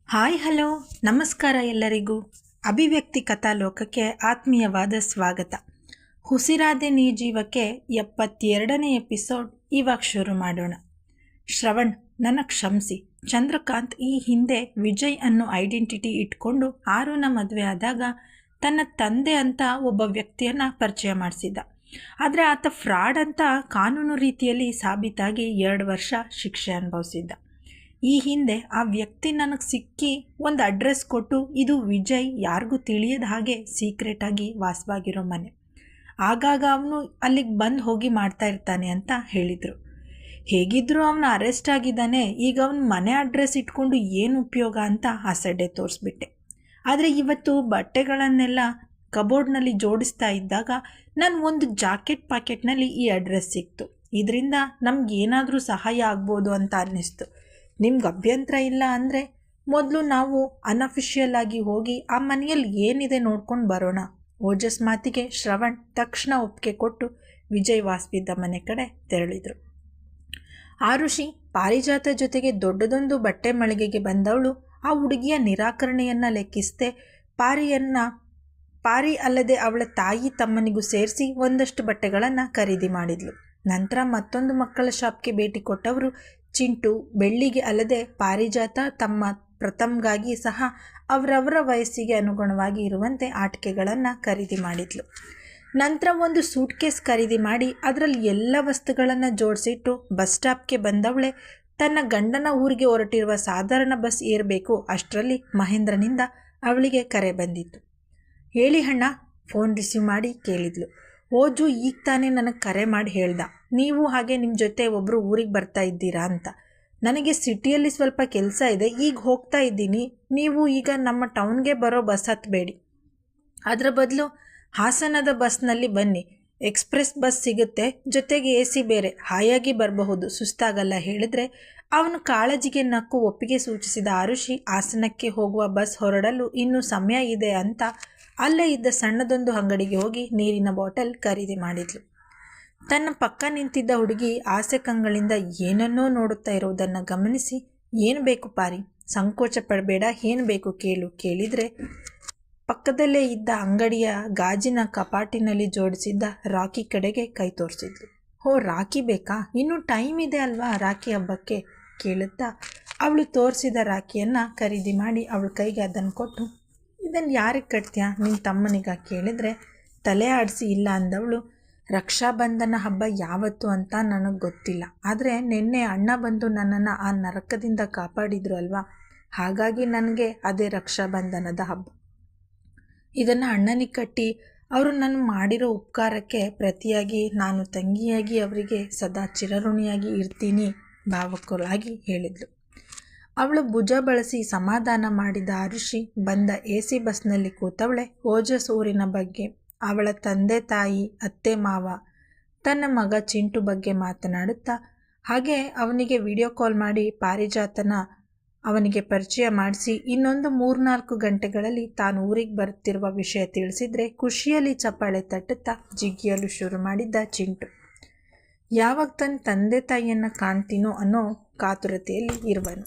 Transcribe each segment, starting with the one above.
Hi hello ನಮಸ್ಕಾರ ಎಲ್ಲರಿಗೂ. ಅಭಿವ್ಯಕ್ತಿ ಕಥಾಲೋಕಕ್ಕೆ ಆತ್ಮೀಯವಾದ ಸ್ವಾಗತ. ಉಸಿರಾದೆ ನೀ ಜೀವಕ್ಕೆ 72ನೇ ಎಪಿಸೋಡ್ ಇವಾಗ ಶುರು ಮಾಡೋಣ. ಶ್ರವಣ್, ನನ್ನ ಕ್ಷಮಿಸಿ. ಚಂದ್ರಕಾಂತ್ ಈ ಹಿಂದೆ ವಿಜಯ್ ಅನ್ನೋ ಐಡೆಂಟಿಟಿ ಇಟ್ಕೊಂಡು ಆರುನ ಮದುವೆ ಆದಾಗ ತನ್ನ ತಂದೆ ಅಂತ ಒಬ್ಬ ವ್ಯಕ್ತಿಯನ್ನು ಪರಿಚಯ ಮಾಡಿಸಿದ್ದ. ಆದರೆ ಆತ ಫ್ರಾಡ್ ಅಂತ ಕಾನೂನು ರೀತಿಯಲ್ಲಿ ಸಾಬೀತಾಗಿ 2 ವರ್ಷ ಶಿಕ್ಷೆ ಅನುಭವಿಸಿದ್ದ. ಈ ಹಿಂದೆ ಆ ವ್ಯಕ್ತಿ ನನಗೆ ಸಿಕ್ಕಿ ಒಂದು ಅಡ್ರೆಸ್ ಕೊಟ್ಟು, ಇದು ವಿಜಯ್ ಯಾರಿಗೂ ತಿಳಿಯದ ಹಾಗೆ ಸೀಕ್ರೆಟಾಗಿ ವಾಸವಾಗಿರೋ ಮನೆ, ಆಗಾಗ ಅವನು ಅಲ್ಲಿಗೆ ಬಂದು ಹೋಗಿ ಮಾಡ್ತಾ ಇರ್ತಾನೆ ಅಂತ ಹೇಳಿದರು. ಹೇಗಿದ್ದರೂ ಅವನು ಅರೆಸ್ಟ್ ಆಗಿದ್ದಾನೆ, ಈಗ ಅವನ ಮನೆ ಅಡ್ರೆಸ್ ಇಟ್ಕೊಂಡು ಏನು ಉಪಯೋಗ ಅಂತ ಅಸಡ್ಡೆ ತೋರಿಸ್ಬಿಟ್ಟೆ. ಆದರೆ ಇವತ್ತು ಬಟ್ಟೆಗಳನ್ನೆಲ್ಲ ಕಬೋರ್ಡ್ನಲ್ಲಿ ಜೋಡಿಸ್ತಾ ಇದ್ದಾಗ ನಾನು ಒಂದು ಜಾಕೆಟ್ ಪಾಕೆಟ್ನಲ್ಲಿ ಈ ಅಡ್ರೆಸ್ ಸಿಕ್ತು. ಇದರಿಂದ ನಮಗೇನಾದರೂ ಸಹಾಯ ಆಗ್ಬೋದು ಅಂತ ಅನ್ನಿಸ್ತು. ನಿಮ್ಗೆ ಅಭ್ಯಂತರ ಇಲ್ಲ ಅಂದರೆ ಮೊದಲು ನಾವು ಅನ್ಅಫಿಷಿಯಲ್ ಆಗಿ ಹೋಗಿ ಆ ಮನೆಯಲ್ಲಿ ಏನಿದೆ ನೋಡ್ಕೊಂಡು ಬರೋಣ. ಓಜಸ್ ಮಾತಿಗೆ ಶ್ರವಣ್ ತಕ್ಷಣ ಒಪ್ಪಿಗೆ ಕೊಟ್ಟು ವಿಜಯ್ ವಾಸವಿದ್ದ ಮನೆ ಕಡೆ ತೆರಳಿದರು. ಆರುಷಿ ಪಾರಿಜಾತ ಜೊತೆಗೆ ದೊಡ್ಡದೊಂದು ಬಟ್ಟೆ ಮಳಿಗೆಗೆ ಬಂದವಳು ಆ ಹುಡುಗಿಯ ನಿರಾಕರಣೆಯನ್ನು ಲೆಕ್ಕಿಸದೆ ಪಾರಿ ಅಲ್ಲದೆ ಅವಳ ತಾಯಿ ತಮ್ಮನಿಗೂ ಸೇರಿಸಿ ಒಂದಷ್ಟು ಬಟ್ಟೆಗಳನ್ನು ಖರೀದಿ ಮಾಡಿದ್ಲು. ನಂತರ ಮತ್ತೊಂದು ಮಕ್ಕಳ ಶಾಪ್ಗೆ ಭೇಟಿ ಕೊಟ್ಟವರು ಚಿಂಟು ಬೆಳ್ಳಿಗೆ ಅಲ್ಲದೆ ಪಾರಿಜಾತ ತಮ್ಮ ಪ್ರಥಮ್ಗಾಗಿ ಸಹ ಅವರವರ ವಯಸ್ಸಿಗೆ ಅನುಗುಣವಾಗಿ ಇರುವಂತೆ ಆಟಿಕೆಗಳನ್ನು ಖರೀದಿ ಮಾಡಿದ್ಲು. ನಂತರ ಒಂದು ಸೂಟ್ಕೇಸ್ ಖರೀದಿ ಮಾಡಿ ಅದರಲ್ಲಿ ಎಲ್ಲ ವಸ್ತುಗಳನ್ನು ಜೋಡಿಸಿಟ್ಟು ಬಸ್ ಸ್ಟಾಪ್ಗೆ ಬಂದವಳೆ ತನ್ನ ಗಂಡನ ಊರಿಗೆ ಹೊರಟಿರುವ ಸಾಧಾರಣ ಬಸ್ ಏರಬೇಕು. ಅಷ್ಟರಲ್ಲಿ ಮಹೇಂದ್ರನಿಂದ ಅವಳಿಗೆ ಕರೆ ಬಂದಿತ್ತು. ಹೇಳಿ ಅಣ್ಣ, ಫೋನ್ ರಿಸೀವ್ ಮಾಡಿ ಕೇಳಿದ್ಲು. ಓಜು ಈಗ ತಾನೇ ನನಗೆ ಕರೆ ಮಾಡಿ ಹೇಳ್ದ, ನೀವು ಹಾಗೆ ನಿಮ್ಮ ಜೊತೆ ಒಬ್ಬರು ಊರಿಗೆ ಬರ್ತಾ ಇದ್ದೀರಾ ಅಂತ. ನನಗೆ ಸಿಟಿಯಲ್ಲಿ ಸ್ವಲ್ಪ ಕೆಲಸ ಇದೆ, ಈಗ ಹೋಗ್ತಾ ಇದ್ದೀನಿ. ನೀವು ಈಗ ನಮ್ಮ ಟೌನ್ಗೆ ಬರೋ ಬಸ್ ಹತ್ತಬೇಡಿ, ಅದರ ಬದಲು ಹಾಸನದ ಬಸ್ನಲ್ಲಿ ಬನ್ನಿ. ಎಕ್ಸ್ಪ್ರೆಸ್ ಬಸ್ ಸಿಗುತ್ತೆ, ಜೊತೆಗೆ AC ಬೇರೆ, ಹಾಯಾಗಿ ಬರಬಹುದು, ಸುಸ್ತಾಗಲ್ಲ ಹೇಳಿದ್ರೆ ಅವನು ಕಾಳಜಿಗೆ ನಕ್ಕು ಒಪ್ಪಿಗೆ ಸೂಚಿಸಿದ ಆರುಷಿ ಹಾಸನಕ್ಕೆ ಹೋಗುವ ಬಸ್ ಹೊರಡಲು ಇನ್ನೂ ಸಮಯ ಇದೆ ಅಂತ ಅಲ್ಲೇ ಇದ್ದ ಸಣ್ಣದೊಂದು ಅಂಗಡಿಗೆ ಹೋಗಿ ನೀರಿನ ಬಾಟಲ್ ಖರೀದಿ ಮಾಡಿದ್ಲು. ತನ್ನ ಪಕ್ಕ ನಿಂತಿದ್ದ ಹುಡುಗಿ ಆಸೆ ಕಂಗಳಿಂದ ಏನನ್ನೋ ನೋಡುತ್ತಾ ಇರುವುದನ್ನು ಗಮನಿಸಿ, ಏನು ಬೇಕು ಪಾರಿ, ಸಂಕೋಚ ಪಡಬೇಡ, ಏನು ಬೇಕು ಕೇಳು, ಕೇಳಿದರೆ ಪಕ್ಕದಲ್ಲೇ ಇದ್ದ ಅಂಗಡಿಯ ಗಾಜಿನ ಕಪಾಟಿನಲ್ಲಿ ಜೋಡಿಸಿದ್ದ ರಾಖಿ ಕಡೆಗೆ ಕೈ ತೋರಿಸಿದ್ಲು. ಓ, ರಾಖಿ ಬೇಕಾ? ಇನ್ನೂ ಟೈಮ್ ಇದೆ ಅಲ್ವಾ ರಾಖಿ ಹಬ್ಬಕ್ಕೆ, ಕೇಳುತ್ತಾ ಅವಳು ತೋರಿಸಿದ ರಾಖಿಯನ್ನು ಖರೀದಿ ಮಾಡಿ ಅವಳ ಕೈಗೆ ಅದನ್ನು ಕೊಟ್ಟು, ಇದನ್ನು ಯಾರಿಗೆ ಕಟ್ತೀಯಾ, ನಿನ್ನ ತಮ್ಮನಿಗ ಕೇಳಿದರೆ ತಲೆ ಆಡಿಸಿ ಇಲ್ಲ ಅಂದವಳು, ರಕ್ಷಾಬಂಧನ ಹಬ್ಬ ಯಾವತ್ತು ಅಂತ ನನಗೆ ಗೊತ್ತಿಲ್ಲ, ಆದರೆ ನಿನ್ನೆ ಅಣ್ಣ ಬಂದು ನನ್ನನ್ನು ಆ ನರಕದಿಂದ ಕಾಪಾಡಿದ್ರು ಅಲ್ವಾ, ಹಾಗಾಗಿ ನನಗೆ ಅದೇ ರಕ್ಷಾಬಂಧನದ ಹಬ್ಬ. ಇದನ್ನು ಅಣ್ಣನಿಗೆ ಕಟ್ಟಿ ಅವರು ನಾನು ಮಾಡಿರೋ ಉಪಕಾರಕ್ಕೆ ಪ್ರತಿಯಾಗಿ ನಾನು ತಂಗಿಯಾಗಿ ಅವರಿಗೆ ಸದಾ ಚಿರಋಣಿಯಾಗಿ ಇರ್ತೀನಿ, ಭಾವಕರಾಗಿ ಹೇಳಿದ್ಲು. ಅವಳು ಭುಜ ಬಳಸಿ ಸಮಾಧಾನ ಮಾಡಿದ ಆರುಷಿ ಬಂದ AC ಬಸ್ನಲ್ಲಿ ಕೂತವಳೆ ಓಜಸ್ ಊರಿನ ಬಗ್ಗೆ, ಅವಳ ತಂದೆ ತಾಯಿ, ಅತ್ತೆ ಮಾವ, ತನ್ನ ಮಗ ಚಿಂಟು ಬಗ್ಗೆ ಮಾತನಾಡುತ್ತಾ, ಹಾಗೆ ಅವನಿಗೆ ವಿಡಿಯೋ ಕಾಲ್ ಮಾಡಿ ಪಾರಿಜಾತನ ಅವನಿಗೆ ಪರಿಚಯ ಮಾಡಿಸಿ ಇನ್ನೊಂದು 3-4 ಗಂಟೆಗಳಲ್ಲಿ ತಾನು ಊರಿಗೆ ಬರುತ್ತಿರುವ ವಿಷಯ ತಿಳಿಸಿದರೆ ಖುಷಿಯಲ್ಲಿ ಚಪ್ಪಾಳೆ ತಟ್ಟುತ್ತಾ ಜಿಗಿಯಲು ಶುರು ಮಾಡಿದ್ದ ಚಿಂಟು. ಯಾವಾಗ ತನ್ನ ತಂದೆ ತಾಯಿಯನ್ನು ಕಾಣ್ತೀನೋ ಅನ್ನೋ ಕಾತುರತೆಯಲ್ಲಿ ಇರುವನು.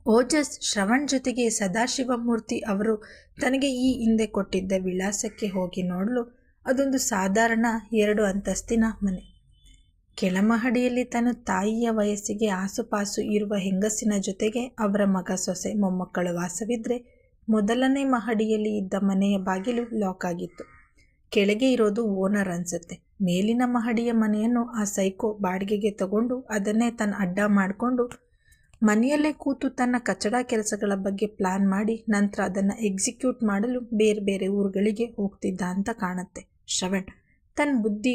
ಓಜಸ್ ಶ್ರವಣ್ ಜೊತೆಗೆ ಸದಾಶಿವಮೂರ್ತಿ ಅವರು ತನಗೆ ಈ ಹಿಂದೆ ಕೊಟ್ಟಿದ್ದ ವಿಳಾಸಕ್ಕೆ ಹೋಗಿ ನೋಡಲು ಅದೊಂದು ಸಾಧಾರಣ 2 ಅಂತಸ್ತಿನ ಮನೆ. ಕೆಳಮಹಡಿಯಲ್ಲಿ ತನ್ನ ತಾಯಿಯ ವಯಸ್ಸಿಗೆ ಆಸುಪಾಸು ಇರುವ ಹೆಂಗಸಿನ ಜೊತೆಗೆ ಅವರ ಮಗ ಸೊಸೆ ಮೊಮ್ಮಕ್ಕಳು ವಾಸವಿದ್ದರೆ, ಮೊದಲನೇ ಮಹಡಿಯಲ್ಲಿ ಇದ್ದ ಮನೆಯ ಬಾಗಿಲು ಲಾಕ್ ಆಗಿತ್ತು. ಕೆಳಗೆ ಇರೋದು ಓನರ್ ಅನಿಸುತ್ತೆ. ಮೇಲಿನ ಮಹಡಿಯ ಮನೆಯನ್ನು ಆ ಸೈಕೋ ಬಾಡಿಗೆಗೆ ತಗೊಂಡು ಅದನ್ನೇ ತನ್ನ ಅಡ್ಡ ಮಾಡಿಕೊಂಡು ಮನೆಯಲ್ಲೇ ಕೂತು ತನ್ನ ಕಚಡ ಕೆಲಸಗಳ ಬಗ್ಗೆ ಪ್ಲಾನ್ ಮಾಡಿ ನಂತರ ಅದನ್ನು ಎಕ್ಸಿಕ್ಯೂಟ್ ಮಾಡಲು ಬೇರೆ ಬೇರೆ ಊರುಗಳಿಗೆ ಹೋಗ್ತಿದ್ದ ಅಂತ ಕಾಣುತ್ತೆ. ಶ್ರವಣ್ ತನ್ನ ಬುದ್ಧಿ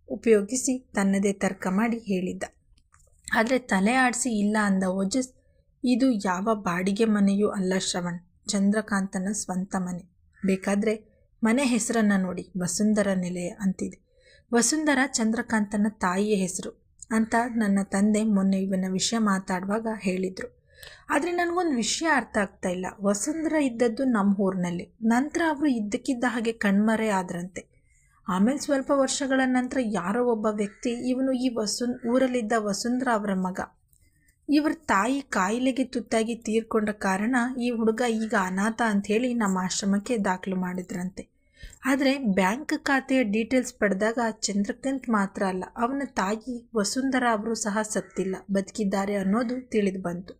ಉಪಯೋಗಿಸಿ ತನ್ನದೇ ತರ್ಕ ಮಾಡಿ ಹೇಳಿದ್ದ. ಆದರೆ ತಲೆ ಆಡಿಸಿ ಇಲ್ಲ ಅಂದ ಓಜಸ್, ಇದು ಯಾವ ಬಾಡಿಗೆ ಮನೆಯೂ ಅಲ್ಲ ಶ್ರವಣ್, ಚಂದ್ರಕಾಂತನ ಸ್ವಂತ ಮನೆ. ಬೇಕಾದರೆ ಮನೆ ಹೆಸರನ್ನು ನೋಡಿ, ವಸುಂಧರ ನಿಲಯ ಅಂತಿದೆ. ವಸುಂಧರ ಚಂದ್ರಕಾಂತನ ತಾಯಿಯ ಹೆಸರು ಅಂತ ನನ್ನ ತಂದೆ ಮೊನ್ನೆ ಇವನ ವಿಷಯ ಮಾತಾಡುವಾಗ ಹೇಳಿದರು. ಆದರೆ ನನಗೊಂದು ವಿಷಯ ಅರ್ಥ ಆಗ್ತಾ ಇಲ್ಲ. ವಸುಂಧರ ಇದ್ದದ್ದು ನಮ್ಮ ಊರಿನಲ್ಲಿ, ನಂತರ ಅವರು ಇದ್ದಕ್ಕಿದ್ದ ಹಾಗೆ ಕಣ್ಮರೆ ಆದ್ರಂತೆ. ಆಮೇಲೆ ಸ್ವಲ್ಪ ವರ್ಷಗಳ ನಂತರ ಯಾರೋ ಒಬ್ಬ ವ್ಯಕ್ತಿ ಇವನು ಈ ಊರಲ್ಲಿದ್ದ ವಸುಂಧರ ಅವರ ಮಗ, ಇವ್ರ ತಾಯಿ ಕಾಯಿಲೆಗೆ ತುತ್ತಾಗಿ ತೀರ್ಕೊಂಡ ಕಾರಣ ಈ ಹುಡುಗ ಈಗ ಅನಾಥ ಅಂಥೇಳಿ ನಮ್ಮ ಆಶ್ರಮಕ್ಕೆ ದಾಖಲು ಮಾಡಿದ್ರಂತೆ. ಆದರೆ ಬ್ಯಾಂಕ್ ಖಾತೆಯ ಡೀಟೇಲ್ಸ್ ಪಡೆದಾಗ ಚಂದ್ರಕಾಂತ್ ಮಾತ್ರ ಅಲ್ಲ, ಅವನ ತಾಯಿ ವಸುಂಧರಾ ಅವರು ಸಹ ಸತ್ತಿಲ್ಲ, ಬದುಕಿದ್ದಾರೆ ಅನ್ನೋದು ತಿಳಿದು ಬಂತು.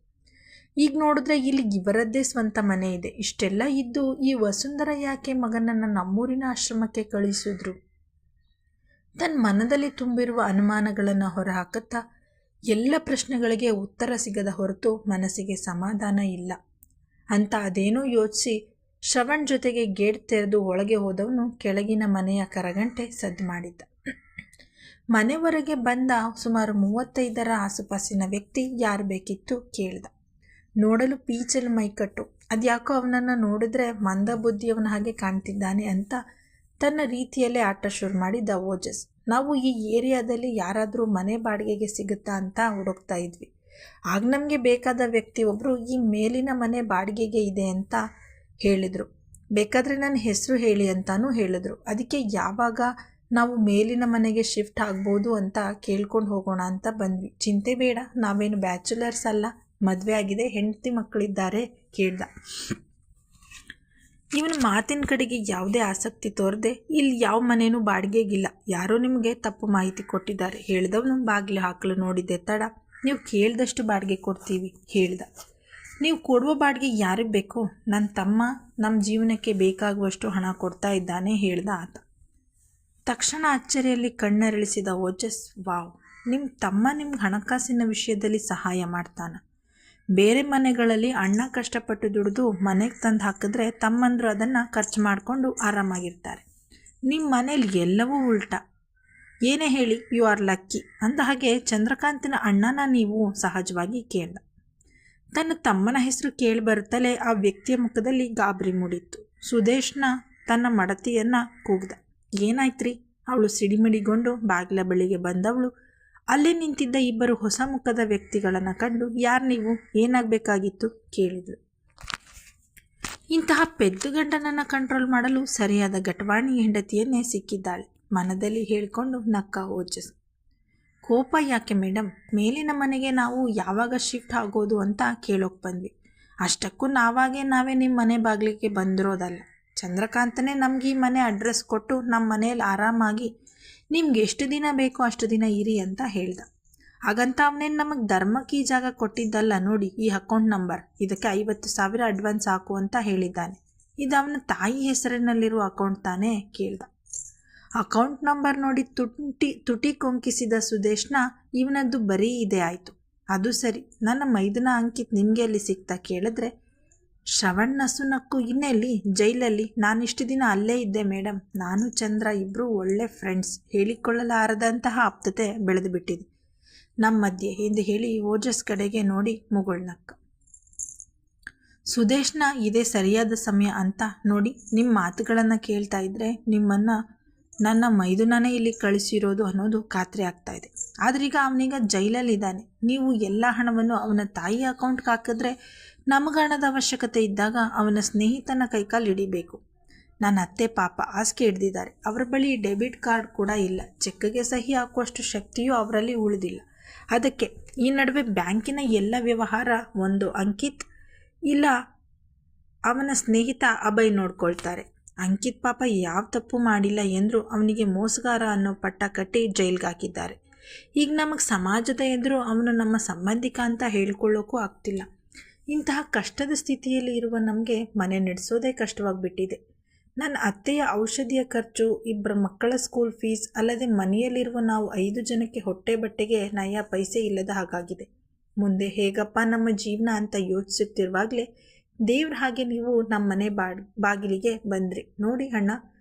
ಈಗ ನೋಡಿದ್ರೆ ಇಲ್ಲಿ ಇವರದ್ದೇ ಸ್ವಂತ ಮನೆ ಇದೆ. ಇಷ್ಟೆಲ್ಲ ಇದ್ದು ಈ ವಸುಂಧರಾ ಯಾಕೆ ಮಗನನ್ನು ನಮ್ಮೂರಿನ ಆಶ್ರಮಕ್ಕೆ ಕಳಿಸಿದ್ರು? ತನ್ನ ಮನದಲ್ಲಿ ತುಂಬಿರುವ ಅನುಮಾನಗಳನ್ನು ಹೊರಹಾಕುತ್ತಾ ಎಲ್ಲ ಪ್ರಶ್ನೆಗಳಿಗೆ ಉತ್ತರ ಸಿಗದ ಹೊರತು ಮನಸ್ಸಿಗೆ ಸಮಾಧಾನ ಇಲ್ಲ ಅಂತ ಅದೇನೋ ಯೋಚಿಸಿ ಶ್ರವಣ್ ಜೊತೆಗೆ ಗೇಟ್ ತೆರೆದು ಒಳಗೆ ಹೋದವನು ಕೆಳಗಿನ ಮನೆಯ ಕರಗಂಟೆ ಸದ್ದು ಮಾಡಿದ್ದ. ಮನೆವರೆಗೆ ಬಂದ ಸುಮಾರು 35ರ ಆಸುಪಾಸಿನ ವ್ಯಕ್ತಿ ಯಾರು ಬೇಕಿತ್ತು ಕೇಳ್ದ. ನೋಡಲು ಪೀಚಲು ಮೈಕಟ್ಟು, ಅದ್ಯಾಕೋ ಅವನನ್ನು ನೋಡಿದ್ರೆ ಮಂದ ಬುದ್ಧಿಯವನ ಹಾಗೆ ಕಾಣ್ತಿದ್ದಾನೆ ಅಂತ ತನ್ನ ರೀತಿಯಲ್ಲೇ ಆಟ ಶುರು ಮಾಡಿದ್ದ ಓಜಸ್. ನಾವು ಈ ಏರಿಯಾದಲ್ಲಿ ಯಾರಾದರೂ ಮನೆ ಬಾಡಿಗೆಗೆ ಸಿಗುತ್ತಾ ಅಂತ ಹುಡುಕ್ತಾ ಇದ್ವಿ. ಆಗ ನಮಗೆ ಬೇಕಾದ ವ್ಯಕ್ತಿ ಒಬ್ಬರು ಈ ಮೇಲಿನ ಮನೆ ಬಾಡಿಗೆಗೆ ಇದೆ ಅಂತ ಹೇಳಿದರು. ಬೇಕಾದರೆ ನನ್ನ ಹೆಸರು ಹೇಳಿ ಅಂತಾನೂ ಹೇಳಿದ್ರು. ಅದಕ್ಕೆ ಯಾವಾಗ ನಾವು ಮೇಲಿನ ಮನೆಗೆ ಶಿಫ್ಟ್ ಆಗ್ಬೋದು ಅಂತ ಕೇಳ್ಕೊಂಡು ಹೋಗೋಣ ಅಂತ ಬಂದ್ವಿ. ಚಿಂತೆ ಬೇಡ, ನಾವೇನು ಬ್ಯಾಚುಲರ್ಸ್ ಅಲ್ಲ, ಮದುವೆ ಆಗಿದೆ, ಹೆಂಡತಿ ಮಕ್ಕಳಿದ್ದಾರೆ ಕೇಳ್ದ. ಇವನ ಮಾತಿನ ಕಡೆಗೆ ಯಾವುದೇ ಆಸಕ್ತಿ ತೋರದೆ, ಇಲ್ಲಿ ಯಾವ ಮನೇನೂ ಬಾಡಿಗೆಗಿಲ್ಲ, ಯಾರೋ ನಿಮಗೆ ತಪ್ಪು ಮಾಹಿತಿ ಕೊಟ್ಟಿದ್ದಾರೆ ಹೇಳಿದವನು ಬಾಗಿಲು ಹಾಕಲು ನೋಡಿದ್ದೆ ತಡ, ನೀವು ಕೇಳಿದಷ್ಟು ಬಾಡಿಗೆ ಕೊಡ್ತೀವಿ ಹೇಳ್ದ. ನೀವು ಕೊಡುವ ಬಾಡಿಗೆ ಯಾರಿಗೆ ಬೇಕೋ? ನನ್ನ ತಮ್ಮ ನಮ್ಮ ಜೀವನಕ್ಕೆ ಬೇಕಾಗುವಷ್ಟು ಹಣ ಕೊಡ್ತಾ ಇದ್ದಾನೆ ಹೇಳ್ದ ಆತ. ತಕ್ಷಣ ಅಚ್ಚರಿಯಲ್ಲಿ ಕಣ್ಣರಳಿಸಿದ ಓಜಸ್, ವಾವ್, ನಿಮ್ಮ ತಮ್ಮ ನಿಮ್ಗೆ ಹಣಕಾಸಿನ ವಿಷಯದಲ್ಲಿ ಸಹಾಯ ಮಾಡ್ತಾನ. ಬೇರೆ ಮನೆಗಳಲ್ಲಿ ಅಣ್ಣ ಕಷ್ಟಪಟ್ಟು ದುಡಿದು ಮನೆಗೆ ತಂದು ಹಾಕಿದ್ರೆ ತಮ್ಮಂದರು ಅದನ್ನು ಖರ್ಚು ಮಾಡಿಕೊಂಡು ಆರಾಮಾಗಿರ್ತಾರೆ. ನಿಮ್ಮ ಮನೇಲಿ ಎಲ್ಲವೂ ಉಲ್ಟಾ. ಏನೇ ಹೇಳಿ ಯು ಆರ್ ಲಕ್ಕಿ ಅಂದ ಹಾಗೆ ಚಂದ್ರಕಾಂತನ ಅಣ್ಣನ ನೀವು ಸಹಜವಾಗಿ ಕೇಳ್ದ. ತನ್ನ ತಮ್ಮನ ಹೆಸರು ಕೇಳಿ ಬರುತ್ತಲೇ ಆ ವ್ಯಕ್ತಿಯ ಮುಖದಲ್ಲಿ ಗಾಬರಿ ಮೂಡಿತ್ತು. ಸುದೇಶ್ನ ತನ್ನ ಮಡತಿಯನ್ನು ಕೂಗ್ದ. ಏನಾಯ್ತ್ರಿ? ಅವಳು ಸಿಡಿಮಿಡಿಗೊಂಡು ಬಾಗಿಲ ಬಳಿಗೆ ಬಂದವಳು ಅಲ್ಲೇ ನಿಂತಿದ್ದ ಇಬ್ಬರು ಹೊಸ ಮುಖದ ವ್ಯಕ್ತಿಗಳನ್ನು ಕಂಡು, ಯಾರು ನೀವು, ಏನಾಗಬೇಕಾಗಿತ್ತು ಕೇಳಿದಳು. ಇಂತಹ ಪೆದ್ದು ಗಂಡನನ್ನು ಕಂಟ್ರೋಲ್ ಮಾಡಲು ಸರಿಯಾದ ಘಟವಾಣಿ ಹೆಂಡತಿಯನ್ನೇ ಸಿಕ್ಕಿದ್ದಾಳೆ ಮನದಲ್ಲಿ ಹೇಳಿಕೊಂಡು ನಕ್ಕ ಓಜಸ್. ಕೋಪ ಯಾಕೆ ಮೇಡಮ್? ಮೇಲಿನ ಮನೆಗೆ ನಾವು ಯಾವಾಗ ಶಿಫ್ಟ್ ಆಗೋದು ಅಂತ ಕೇಳೋಕೆ ಬಂದ್ವಿ. ಅಷ್ಟಕ್ಕೂ ನಾವೇ ನಿಮ್ಮ ಮನೆ ಬಾಗಿಲಿಗೆ ಬಂದಿರೋದಲ್ಲ. ಚಂದ್ರಕಾಂತನೇ ನಮ್ಗೆ ಈ ಮನೆ ಅಡ್ರೆಸ್ ಕೊಟ್ಟು ನಮ್ಮ ಮನೇಲಿ ಆರಾಮಾಗಿ ನಿಮ್ಗೆ ಎಷ್ಟು ದಿನ ಬೇಕೋ ಅಷ್ಟು ದಿನ ಇರಿ ಅಂತ ಹೇಳ್ದ. ಹಾಗಂತ ಅವನೇನು ನಮಗೆ ಧರ್ಮಕ್ಕೆ ಈ ಜಾಗ ಕೊಟ್ಟಿದ್ದಲ್ಲ, ನೋಡಿ ಈ ಅಕೌಂಟ್ ನಂಬರ್, ಇದಕ್ಕೆ 50,000 ಅಡ್ವಾನ್ಸ್ ಹಾಕು ಅಂತ ಹೇಳಿದ್ದಾನೆ. ಇದು ಅವನ ತಾಯಿ ಹೆಸರಿನಲ್ಲಿರುವ ಅಕೌಂಟ್ ತಾನೇ ಕೇಳ್ದ. ಅಕೌಂಟ್ ನಂಬರ್ ನೋಡಿ ತುಟಿ ಕೊಂಕಿಸಿದ ಸುದೇಶ್ನ, ಇವನದ್ದು ಬರೀ ಇದೆ ಆಯಿತು. ಅದು ಸರಿ, ನನ್ನ ಮೈದುನ ಅಂಕಿತ್ ನಿಮಗೆ ಅಲ್ಲಿ ಸಿಗ್ತಾ ಕೇಳಿದ್ರೆ ಶ್ರವಣ್ ನಸುನಕ್ಕು, ಇನ್ನೆಲ್ಲಿ? ಜೈಲಲ್ಲಿ. ನಾನಿಷ್ಟು ದಿನ ಅಲ್ಲೇ ಇದ್ದೆ ಮೇಡಮ್. ನಾನು ಚಂದ್ರ ಇಬ್ಬರು ಒಳ್ಳೆ ಫ್ರೆಂಡ್ಸ್, ಹೇಳಿಕೊಳ್ಳಲಾರದಂತಹ ಆಪ್ತತೆ ಬೆಳೆದು ಬಿಟ್ಟಿದೆ ನಮ್ಮ ಮಧ್ಯೆ ಎಂದು ಹೇಳಿ ಓಜಸ್ ಕಡೆಗೆ ನೋಡಿ ಮುಗುಳ್ನಕ್ಕ. ಸುದೇಶ್ನ ಇದೇ ಸರಿಯಾದ ಸಮಯ ಅಂತ ನೋಡಿ ನಿಮ್ಮ ಮಾತುಗಳನ್ನು ಕೇಳ್ತಾ ಇದ್ರೆ ನಿಮ್ಮನ್ನು ನನ್ನ ಮೈದುನನೇ ಇಲ್ಲಿ ಕಳಿಸಿರೋದು ಅನ್ನೋದು ಖಾತ್ರಿ ಆಗ್ತಾ ಇದೆ. ಆದ್ರೀಗ ಅವನೀಗ ಜೈಲಲ್ಲಿದ್ದಾನೆ. ನೀವು ಎಲ್ಲ ಹಣವನ್ನು ಅವನ ತಾಯಿ ಅಕೌಂಟ್ಗೆ ಹಾಕಿದ್ರೆ ನಮಗೆ ಹಣದ ಅವಶ್ಯಕತೆ ಇದ್ದಾಗ ಅವನ ಸ್ನೇಹಿತನ ಕೈಕಾಲು ಹಿಡಿಬೇಕು. ನನ್ನ ಅತ್ತೆ ಪಾಪ ಹಾಸಿಗೆ ಹಿಡ್ದಿದ್ದಾರೆ. ಅವರ ಬಳಿ ಡೆಬಿಟ್ ಕಾರ್ಡ್ ಕೂಡ ಇಲ್ಲ. ಚೆಕ್ಗೆ ಸಹಿ ಹಾಕುವಷ್ಟು ಶಕ್ತಿಯೂ ಅವರಲ್ಲಿ ಉಳಿದಿಲ್ಲ. ಅದಕ್ಕೆ ಈ ನಡುವೆ ಬ್ಯಾಂಕಿನ ಎಲ್ಲ ವ್ಯವಹಾರ ಒಂದು ಅಂಕಿತ್ ಇಲ್ಲ ಅವನ ಸ್ನೇಹಿತ ಅಭಯ್ ನೋಡ್ಕೊಳ್ತಾರೆ. ಅಂಕಿತ್ ಪಾಪ ಯಾವ ತಪ್ಪು ಮಾಡಿಲ್ಲ ಎಂದರೂ ಅವನಿಗೆ ಮೋಸಗಾರ ಅನ್ನೋ ಪಟ್ಟ ಕಟ್ಟಿ ಜೈಲ್ಗೆ ಹಾಕಿದ್ದಾರೆ. ಈಗ ನಮಗೆ ಸಮಾಜದ ಎದುರು ಅವನು ನಮ್ಮ ಸಂಬಂಧಿಕ ಅಂತ ಹೇಳ್ಕೊಳ್ಳೋಕ್ಕೂ ಆಗ್ತಿಲ್ಲ. ಇಂತಹ ಕಷ್ಟದ ಸ್ಥಿತಿಯಲ್ಲಿ ಇರುವ ನಮಗೆ ಮನೆ ನಡೆಸೋದೇ ಕಷ್ಟವಾಗಿಬಿಟ್ಟಿದೆ. ನನ್ನ ಅತ್ತೆಯ ಔಷಧಿಯ ಖರ್ಚು, ಇಬ್ಬರ ಮಕ್ಕಳ ಸ್ಕೂಲ್ ಫೀಸ್, ಅಲ್ಲದೆ ಮನೆಯಲ್ಲಿರುವ ನಾವು 5 ಜನಕ್ಕೆ ಹೊಟ್ಟೆ ಬಟ್ಟೆಗೆ ನಯ ಪೈಸೆ ಇಲ್ಲದ ಹಾಗಾಗಿದೆ. ಮುಂದೆ ಹೇಗಪ್ಪ ನಮ್ಮ ಜೀವನ ಅಂತ ಯೋಚಿಸುತ್ತಿರುವಾಗಲೇ ದೇವ್ರ ಹಾಗೆ ನೀವು ನಮ್ಮ ಮನೆ ಬಾಗಿಲಿಗೆ ಬಂದ್ರಿ. ನೋಡಿ ಅಣ್ಣ,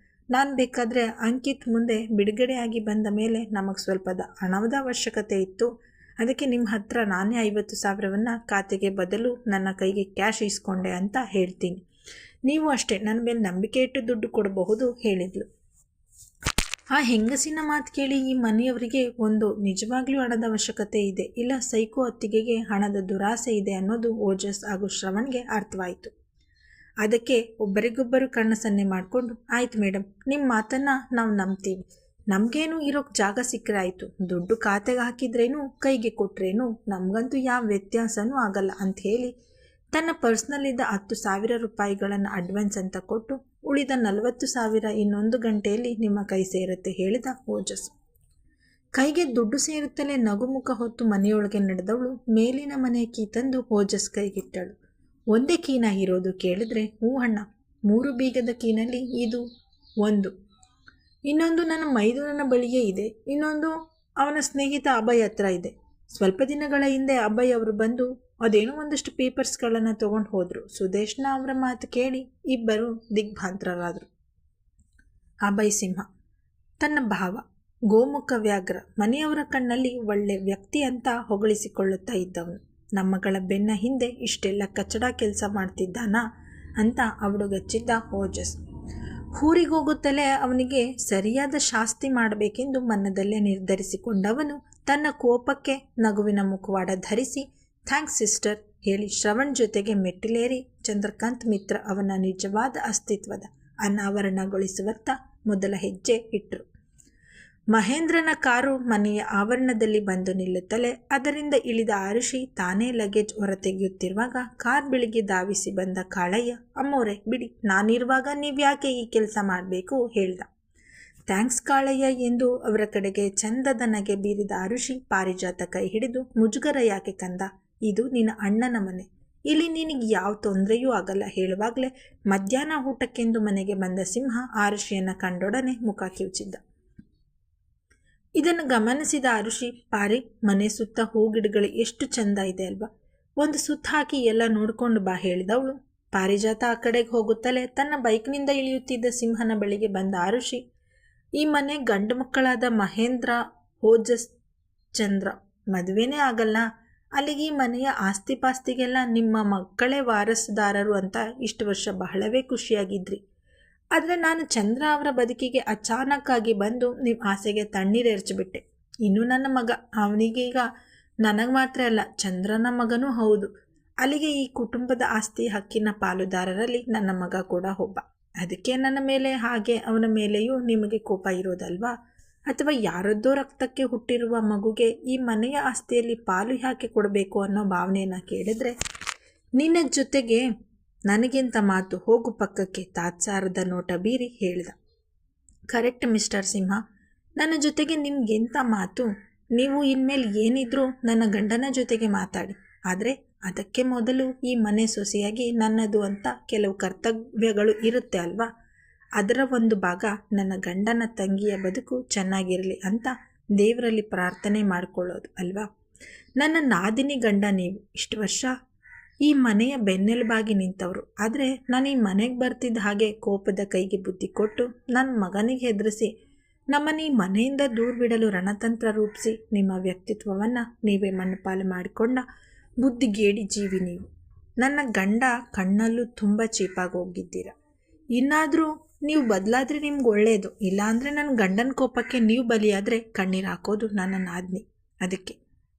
ನಾನು ಬೇಕಾದರೆ ಅಂಕಿತ್ ಮುಂದೆ ಬಿಡುಗಡೆಯಾಗಿ ಬಂದ ಮೇಲೆ ನಮಗೆ ಸ್ವಲ್ಪದ ಹಣದ ಅವಶ್ಯಕತೆ ಇತ್ತು. ಅದಕ್ಕೆ ನಿಮ್ಮ ಹತ್ರ ನಾನೇ 50,000ವನ್ನು ಖಾತೆಗೆ ಬದಲು ನನ್ನ ಕೈಗೆ ಕ್ಯಾಶ್ ಇಸ್ಕೊಂಡೆ ಅಂತ ಹೇಳ್ತೀನಿ. ನೀವು ಅಷ್ಟೇ ನನ್ನ ಮೇಲೆ ನಂಬಿಕೆ ಇಟ್ಟು ದುಡ್ಡು ಕೊಡಬಹುದು ಹೇಳಿದ್ಲು. ಆ ಹೆಂಗಸಿನ ಮಾತು ಕೇಳಿ ಈ ಮನೆಯವರಿಗೆ ಒಂದು ನಿಜವಾಗ್ಲೂ ಹಣದ ಅವಶ್ಯಕತೆ ಇದೆ, ಇಲ್ಲ ಸೈಕೋ ಅತ್ತಿಗೆಗೆ ಹಣದ ದುರಾಸೆ ಇದೆ ಅನ್ನೋದು ಓಜಸ್ ಹಾಗೂ ಶ್ರವಣ್ಗೆ ಅರ್ಥವಾಯಿತು. ಅದಕ್ಕೆ ಒಬ್ಬರಿಗೊಬ್ಬರು ಕಣ್ಣು ಸನ್ನೆ ಮಾಡಿಕೊಂಡು, ಆಯ್ತು ಮೇಡಮ್, ನಿಮ್ಮ ಮಾತನ್ನು ನಾವು ನಂಬ್ತೀವಿ. ನಮಗೇನು ಇರೋಕ್ಕೆ ಜಾಗ ಸಿಕ್ಕರೆ ಆಯಿತು, ದುಡ್ಡು ಖಾತೆಗೆ ಹಾಕಿದ್ರೇನು ಕೈಗೆ ಕೊಟ್ರೇನು ನಮಗಂತೂ ಯಾವ ವ್ಯತ್ಯಾಸನೂ ಆಗಲ್ಲ ಅಂತ ಹೇಳಿ ತನ್ನ ಪರ್ಸ್ನಲ್ಲಿದ್ದ 10,000 ರೂಪಾಯಿಗಳನ್ನು ಅಡ್ವಾನ್ಸ್ ಅಂತ ಕೊಟ್ಟು ಉಳಿದ 40,000 ಇನ್ನೊಂದು ಗಂಟೆಯಲ್ಲಿ ನಿಮ್ಮ ಕೈ ಸೇರುತ್ತೆ ಹೇಳಿದ ಓಜಸ್. ಕೈಗೆ ದುಡ್ಡು ಸೇರುತ್ತಲೇ ನಗುಮುಖ ಹೊತ್ತು ಮನೆಯೊಳಗೆ ನಡೆದವಳು ಮೇಲಿನ ಮನೆ ಕೀ ತಂದು ಓಜಸ್ ಕೈಗಿಟ್ಟಳು. ಒಂದೇ ಕೀನ ಇರೋದು ಕೇಳಿದ್ರೆ, ಹ್ಞೂ ಅಣ್ಣ, 3 ಬೀಗದ ಕೀನಲ್ಲಿ ಇದು ಒಂದು, ಇನ್ನೊಂದು ನನ್ನ ಮೈದುನನ ಬಳಿಯೇ ಇದೆ, ಇನ್ನೊಂದು ಅವನ ಸ್ನೇಹಿತ ಅಭಯ್ ಹತ್ರ ಇದೆ. ಸ್ವಲ್ಪ ದಿನಗಳ ಹಿಂದೆ ಅಭಯ್ ಅವರು ಬಂದು ಅದೇನೋ ಒಂದಷ್ಟು ಪೇಪರ್ಸ್ಗಳನ್ನು ತೊಗೊಂಡು ಹೋದರು. ಸುದೇಶ್ನ ಅವರ ಮಾತು ಕೇಳಿ ಇಬ್ಬರು ದಿಗ್ಭ್ರಾಂತರಾದರು. ಅಭಯ್ ಸಿಂಹ ತನ್ನ ಭಾವ ಗೋಮುಖ ವ್ಯಾಘ್ರ, ಮನೆಯವರ ಕಣ್ಣಲ್ಲಿ ಒಳ್ಳೆ ವ್ಯಕ್ತಿ ಅಂತ ಹೊಗಳಿಸಿಕೊಳ್ಳುತ್ತಾ ಇದ್ದವನು ನಮ್ಮಗಳ ಬೆನ್ನ ಹಿಂದೆ ಇಷ್ಟೆಲ್ಲ ಕಚಡ ಕೆಲಸ ಮಾಡ್ತಿದ್ದಾನಾ ಅಂತ ಅವಡುಗಚ್ಚಿದ್ದ ಓಜಸ್. ಊರಿಗೋಗುತ್ತಲೇ ಅವನಿಗೆ ಸರಿಯಾದ ಶಾಸ್ತಿ ಮಾಡಬೇಕೆಂದು ಮನದಲ್ಲೇ ನಿರ್ಧರಿಸಿಕೊಂಡವನು ತನ್ನ ಕೋಪಕ್ಕೆ ನಗುವಿನ ಮುಖವಾಡ ಧರಿಸಿ ಥ್ಯಾಂಕ್ಸ್ ಸಿಸ್ಟರ್ ಹೇಳಿ ಶ್ರವಣ್ ಜೊತೆಗೆ ಮೆಟ್ಟಿಲೇರಿ ಚಂದ್ರಕಾಂತ್ ಮಿತ್ರ ಅವನ ನಿಜವಾದ ಅಸ್ತಿತ್ವದ ಅನಾವರಣಗೊಳಿಸುವತ್ತ ಮೊದಲ ಹೆಜ್ಜೆ ಇಟ್ಟರು. ಮಹೇಂದ್ರನ ಕಾರು ಮನೆಯ ಆವರಣದಲ್ಲಿ ಬಂದು ನಿಲ್ಲುತ್ತಲೇ ಅದರಿಂದ ಇಳಿದ ಆರುಷಿ ತಾನೇ ಲಗೇಜ್ ಹೊರತೆಗೆಯುತ್ತಿರುವಾಗ ಕಾರ್ ಬೆಳಿಗ್ಗೆ ಧಾವಿಸಿ ಬಂದ ಕಾಳಯ್ಯ, ಅಮ್ಮೋರೆ ಬಿಡಿ, ನಾನಿರುವಾಗ ನೀವ್ಯಾಕೆ ಈ ಕೆಲಸ ಮಾಡಬೇಕು ಹೇಳ್ದ. ಥ್ಯಾಂಕ್ಸ್ ಕಾಳಯ್ಯ ಎಂದು ಅವರ ಕಡೆಗೆ ಚಂದದ ನಗೆ ಬೀರಿದ ಆರುಷಿ ಪಾರಿಜಾತ ಕೈ ಹಿಡಿದು, ಮುಜುಗರ ಯಾಕೆ ಕಂದ, ಇದು ನಿನ್ನ ಅಣ್ಣನ ಮನೆ, ಇಲ್ಲಿ ನಿನಗೆ ಯಾವ ತೊಂದರೆಯೂ ಆಗಲ್ಲ ಹೇಳುವಾಗಲೇ ಮಧ್ಯಾಹ್ನ ಊಟಕ್ಕೆಂದು ಮನೆಗೆ ಬಂದ ಸಿಂಹ ಆರುಷಿಯನ್ನು ಕಂಡೊಡನೆ ಮುಖ ಕಿವುಚಿದ್ದ. ಇದನ್ನು ಗಮನಿಸಿದ ಆರುಷಿ, ಪಾರಿ, ಮನೆ ಸುತ್ತ ಹೂಗಿಡಗಳು ಎಷ್ಟು ಚಂದ ಇದೆ ಅಲ್ವಾ, ಒಂದು ಸುತ್ತ ಹಾಕಿ ಎಲ್ಲ ನೋಡ್ಕೊಂಡು ಬಾ ಹೇಳಿದವಳು. ಪಾರಿಜಾತ ಆ ಕಡೆಗೆ ಹೋಗುತ್ತಲೇ ತನ್ನ ಬೈಕ್ನಿಂದ ಇಳಿಯುತ್ತಿದ್ದ ಸಿಂಹನ ಬಳಿಗೆ ಬಂದ ಆರುಷಿ, ಈ ಮನೆ ಗಂಡು ಮಕ್ಕಳಾದ ಮಹೇಂದ್ರ, ಓಜಸ್, ಚಂದ್ರ ಮದುವೆನೇ ಆಗಲ್ಲ, ಅಲ್ಲಿಗೆ ಈ ಮನೆಯ ಆಸ್ತಿ ಪಾಸ್ತಿಗೆಲ್ಲ ನಿಮ್ಮ ಮಕ್ಕಳೇ ವಾರಸುದಾರರು ಅಂತ ಇಷ್ಟು ವರ್ಷ ಬಹಳವೇ ಖುಷಿಯಾಗಿದ್ರಿ. ಆದರೆ ನಾನು ಚಂದ್ರ ಅವರ ಬದುಕಿಗೆ ಅಚಾನಕ್ಕಾಗಿ ಬಂದು ನಿಮ್ಮ ಆಸೆಗೆ ತಣ್ಣೀರೆರ್ಚಿಬಿಟ್ಟೆ. ಇನ್ನು ನನ್ನ ಮಗ, ಅವನಿಗೀಗ ನನಗೆ ಮಾತ್ರ ಅಲ್ಲ ಚಂದ್ರನ ಮಗನೂ ಹೌದು. ಅಲ್ಲಿಗೆ ಈ ಕುಟುಂಬದ ಆಸ್ತಿ ಹಕ್ಕಿನ ಪಾಲುದಾರರಲ್ಲಿ ನನ್ನ ಮಗ ಕೂಡ ಒಬ್ಬ. ಅದಕ್ಕೆ ನನ್ನ ಮೇಲೆ ಹಾಗೆ ಅವನ ಮೇಲೆಯೂ ನಿಮಗೆ ಕೋಪ ಇರೋದಲ್ವಾ? ಅಥವಾ ಯಾರದ್ದೋ ರಕ್ತಕ್ಕೆ ಹುಟ್ಟಿರುವ ಮಗುಗೆ ಈ ಮನೆಯ ಆಸ್ತಿಯಲ್ಲಿ ಪಾಲು ಯಾಕೆ ಕೊಡಬೇಕು ಅನ್ನೋ ಭಾವನೆಯನ್ನು ಕೇಳಿದ್ರೆ, ನಿನ್ನ ಜೊತೆಗೆ ನನಗೆಂತ ಮಾತು, ಹೋಗು ಪಕ್ಕಕ್ಕೆ ತಾತ್ಸಾರದ ನೋಟ ಬೀರಿ ಹೇಳ್ದ. ಕರೆಕ್ಟ್ ಮಿಸ್ಟರ್ ಸಿಂಹ, ನನ್ನ ಜೊತೆಗೆ ನಿಮ್ಗೆಂತ ಮಾತು, ನೀವು ಇನ್ಮೇಲೆ ಏನಿದ್ರೂ ನನ್ನ ಗಂಡನ ಜೊತೆಗೆ ಮಾತಾಡಿ. ಆದರೆ ಅದಕ್ಕೆ ಮೊದಲು ಈ ಮನೆ ಸೊಸೆಯಾಗಿ ನನ್ನದು ಅಂತ ಕೆಲವು ಕರ್ತವ್ಯಗಳು ಇರುತ್ತೆ ಅಲ್ವಾ, ಅದರ ಒಂದು ಭಾಗ ನನ್ನ ಗಂಡನ ತಂಗಿಯ ಬದುಕು ಚೆನ್ನಾಗಿರಲಿ ಅಂತ ದೇವರಲ್ಲಿ ಪ್ರಾರ್ಥನೆ ಮಾಡಿಕೊಳ್ಳೋದು ಅಲ್ವಾ. ನನ್ನ ನಾದಿನಿ ಗಂಡ ನೀವು, ಇಷ್ಟು ವರ್ಷ ಈ ಮನೆಯ ಬೆನ್ನೆಲುಬಾಗಿ ನಿಂತವರು. ಆದರೆ ನಾನು ಈ ಮನೆಗೆ ಬರ್ತಿದ್ದ ಹಾಗೆ ಕೋಪದ ಕೈಗೆ ಬುದ್ಧಿ ಕೊಟ್ಟು ನನ್ನ ಮಗನಿಗೆ ಹೆದರಿಸಿ ನಮ್ಮನ್ನು ಈ ಮನೆಯಿಂದ ದೂರ ಬಿಡಲು ರಣತಂತ್ರ ರೂಪಿಸಿ ನಿಮ್ಮ ವ್ಯಕ್ತಿತ್ವವನ್ನು ನೀವೇ ಮಣ್ಣುಪಾಲು ಮಾಡಿಕೊಂಡ ಬುದ್ಧಿಗೇಡಿ ಜೀವಿ ನೀವು. ನನ್ನ ಗಂಡ ಕಣ್ಣಲ್ಲೂ ತುಂಬ ಚೀಪಾಗಿ ಹೋಗಿದ್ದೀರ. ಇನ್ನಾದರೂ ನೀವು ಬದಲಾದರೆ ನಿಮ್ಗೆ ಒಳ್ಳೆಯದು, ಇಲ್ಲಾಂದರೆ ನನ್ನ ಗಂಡನ ಕೋಪಕ್ಕೆ ನೀವು ಬಲಿಯಾದರೆ ಕಣ್ಣೀರು ಹಾಕೋದು ನನ್ನ ನಾದ್ನಿ. ಅದಕ್ಕೆ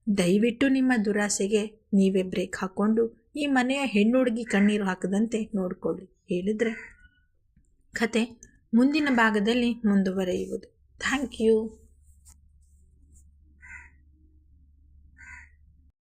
ದಯವಿಟ್ಟು ನಿಮ್ಮ ದುರಾಸೆಗೆ ನೀವೇ ಬ್ರೇಕ್ ಹಾಕ್ಕೊಂಡು ಈ ಮನೆಯ ಹೆಣ್ಣು ಹುಡುಗಿ ಕಣ್ಣೀರು ಹಾಕದಂತೆ ನೋಡಿಕೊಳ್ಳಿ ಹೇಳಿದರೆ ಕತೆ ಮುಂದಿನ ಭಾಗದಲ್ಲಿ ಮುಂದುವರೆಯುವುದು. Thank you.